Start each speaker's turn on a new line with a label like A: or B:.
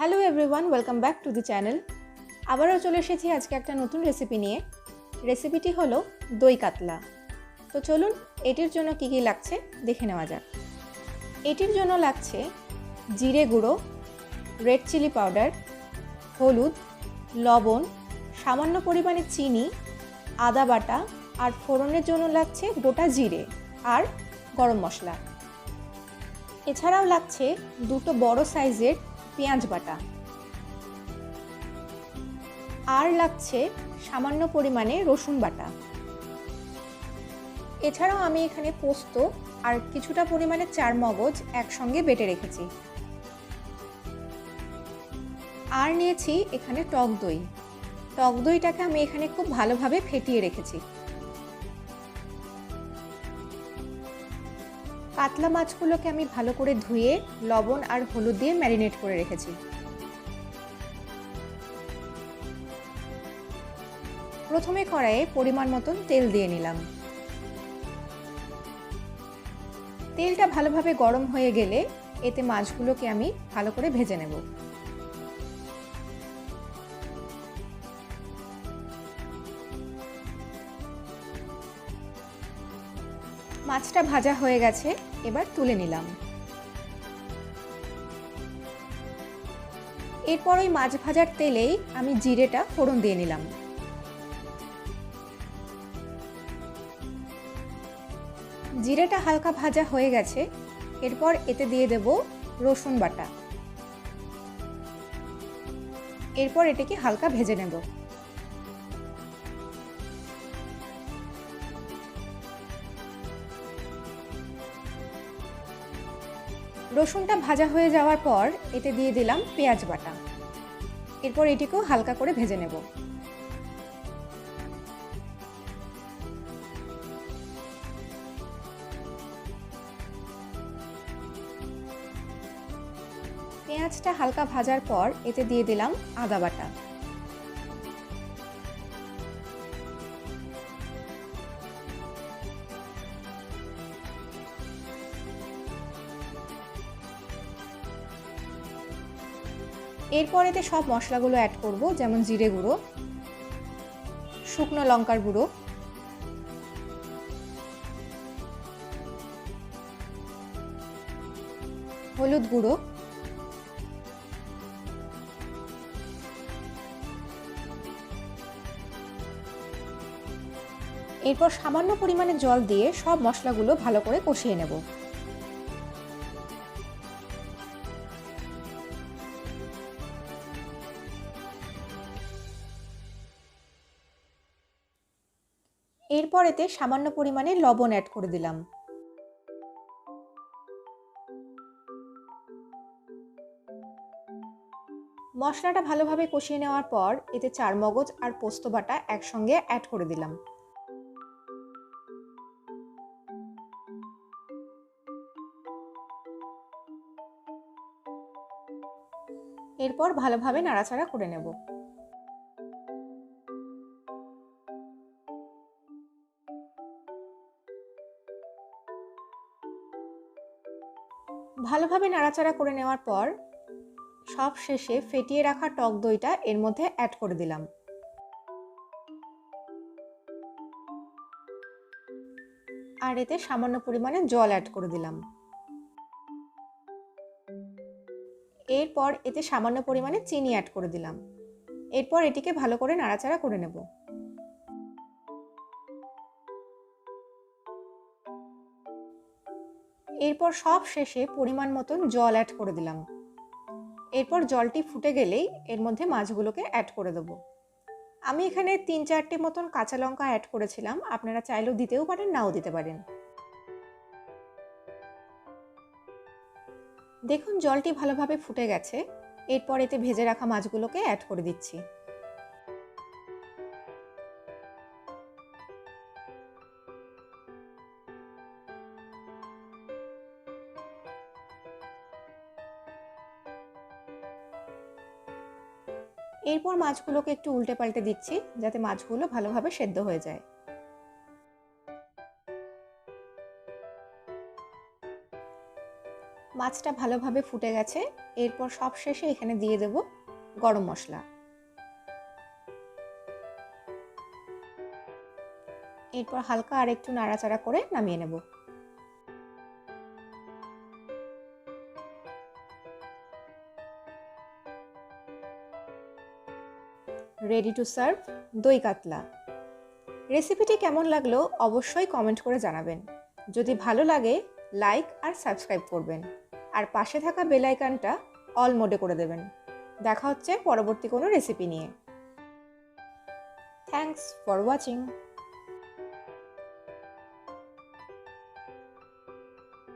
A: Hello everyone, welcome back to the channel. আবারও চলে এসেছি আজকে একটা নতুন রেসিপি নিয়ে। রেসিপিটি হলো দই কাতলা। তো চলুন এটির জন্য কী কী লাগছে দেখে নেওয়া যাক। এটির জন্য লাগছে জিরে গুঁড়ো, রেড চিলি পাউডার, হলুদ, লবণ, সামান্য পরিমাণে চিনি, আদা বাটা, আর ফোড়নের জন্য লাগছে গোটা জিরে আর গরম মশলা। এছাড়াও লাগছে দুটো বড় সাইজের পেঁয়াজ বাটা, আর লাগছে সামান্য পরিমাণে রসুন বাটা। এছাড়াও আমি এখানে পোস্ত আর কিছুটা পরিমাণে চারমগজ একসঙ্গে বেটে রেখেছি। আর নিয়েছি এখানে টক দই। টক দইটাকে আমি এখানে খুব ভালোভাবে ফেটিয়ে রেখেছি। কাতলা মাছগুলোকে আমি ভালো করে ধুয়ে লবণ আর হলুদ দিয়ে ম্যারিনেট করে রেখেছি। প্রথমে কড়াইয়ে পরিমাণ মতন তেল দিয়ে নিলাম। তেলটা ভালোভাবে গরম হয়ে গেলে এতে মাছগুলোকে আমি ভালো করে ভেজে নেব। মাছটা ভাজা হয়ে গেছে, এবার তুলে নিলাম। এরপর ওই মাছ ভাজার তেলেই আমি জিরেটা ফোড়ন দিয়ে নিলাম। জিরেটা হালকা ভাজা হয়ে গেছে, এরপর এতে দিয়ে দেব রসুন বাটা। এরপর এটাকে হালকা ভেজে নেব। রসুনটা ভাজা হয়ে যাওয়ার পর এতে দিয়ে দিলাম পেঁয়াজ বাটা। এরপর এটিকেও হালকা করে ভেজে নেব। পেঁয়াজটা হালকা ভাজার পর এতে দিয়ে দিলাম আদা বাটা। এরপর এতে সব মশলাগুলো অ্যাড করব, যেমন জিরে গুঁড়ো, শুকনো লঙ্কার গুঁড়ো, হলুদ গুঁড়ো, এরপর সামান্য পরিমাণে জল দিয়ে সব মশলাগুলো ভালো করে কষিয়ে নেব। এরপর এতে সামান্য পরিমাণে লবণ অ্যাড করে দিলাম। মশলাটা ভালোভাবে কষিয়ে নেওয়ার পর এতে চারমগজ আর পোস্ত বাটা একসঙ্গে অ্যাড করে দিলাম। এরপর ভালোভাবে নাড়াচাড়া করে নেব। ভালোভাবে নাড়াচাড়া করে নেওয়ার পর সব শেষে ফেটিয়ে রাখা টক দইটা এর মধ্যে অ্যাড করে দিলাম। আর এতে সামান্য পরিমাণে জল অ্যাড করে দিলাম। এরপর এতে সামান্য পরিমাণে চিনি অ্যাড করে দিলাম। এরপর এটিকে ভালো করে নাড়াচাড়া করে নেব। এরপর সব শেষে পরিমাণ মতন জল অ্যাড করে দিলাম। এরপর জলটি ফুটে গেলেই এর মধ্যে মাছগুলোকে অ্যাড করে দেবো। আমি এখানে 3-4টি মতন কাঁচা লঙ্কা অ্যাড করেছিলাম, আপনারা চাইলেও দিতেও পারেন, নাও দিতে পারেন। দেখুন জলটি ভালোভাবে ফুটে গেছে। এরপর এতে ভেজে রাখা মাছগুলোকে অ্যাড করে দিচ্ছি। এরপর মাছগুলোকে একটু উল্টে পাল্টে দিচ্ছি, যাতে মাছগুলো ভালোভাবে সেদ্ধ হয়ে যায়। মাছটা ভালোভাবে ফুটে গেছে। এরপর সব শেষে এখানে দিয়ে দেব গরম মশলা। এরপর হালকা আর একটু নাড়াচাড়া করে নামিয়ে নেব। রেডি টু সার্ভ দই কাতলা। রেসিপিটি কেমন লাগলো অবশ্যই কমেন্ট করে জানাবেন। যদি ভালো লাগে লাইক আর সাবস্ক্রাইব করবেন, আর পাশে থাকা বেল আইকনটা অল মোডে করে দেবেন। দেখা হচ্ছে পরবর্তী কোনো রেসিপি নিয়ে। Thanks for watching.